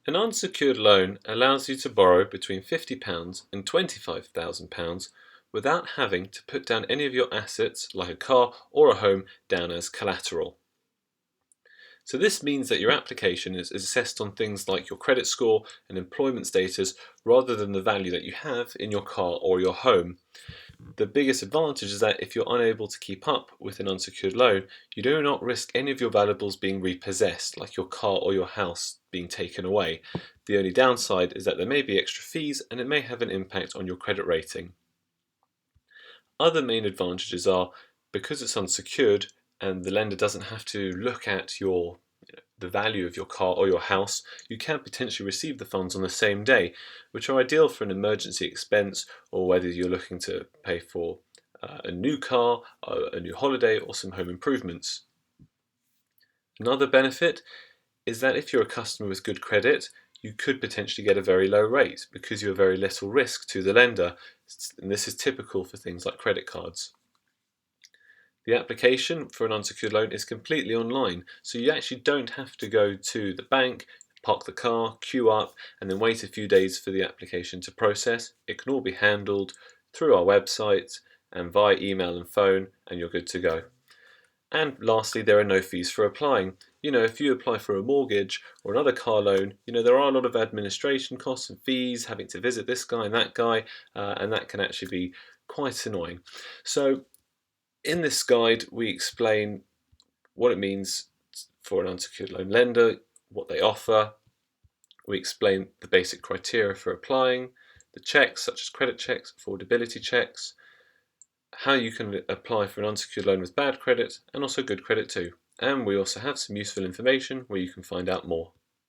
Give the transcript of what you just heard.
An unsecured loan allows you to borrow between £50 and £25,000 without having to put down any of your assets, like a car or a home, down as collateral. So this means that your application is assessed on things like your credit score and employment status rather than the value that you have in your car or your home. The biggest advantage is that if you're unable to keep up with an unsecured loan, you do not risk any of your valuables being repossessed, like your car or your house being taken away. The only downside is that there may be extra fees and it may have an impact on your credit rating. Other main advantages are because it's unsecured and the lender doesn't have to look at the value of your car or your house, you can potentially receive the funds on the same day, which are ideal for an emergency expense or whether you're looking to pay for a new car, a new holiday, or some home improvements. Another benefit is that if you're a customer with good credit, you could potentially get a very low rate because you have very little risk to the lender, and this is typical for things like credit cards. The application for an unsecured loan is completely online, so you actually don't have to go to the bank, park the car, queue up, and then wait a few days for the application to process. It can all be handled through our website and via email and phone, and you're good to go. And lastly, there are no fees for applying. If you apply for a mortgage or another car loan, there are a lot of administration costs and fees, having to visit this guy and that guy, and that can actually be quite annoying. So in this guide, we explain what it means for an unsecured loan lender, what they offer. We explain the basic criteria for applying, the checks such as credit checks, affordability checks, how you can apply for an unsecured loan with bad credit and also good credit too. And we also have some useful information where you can find out more.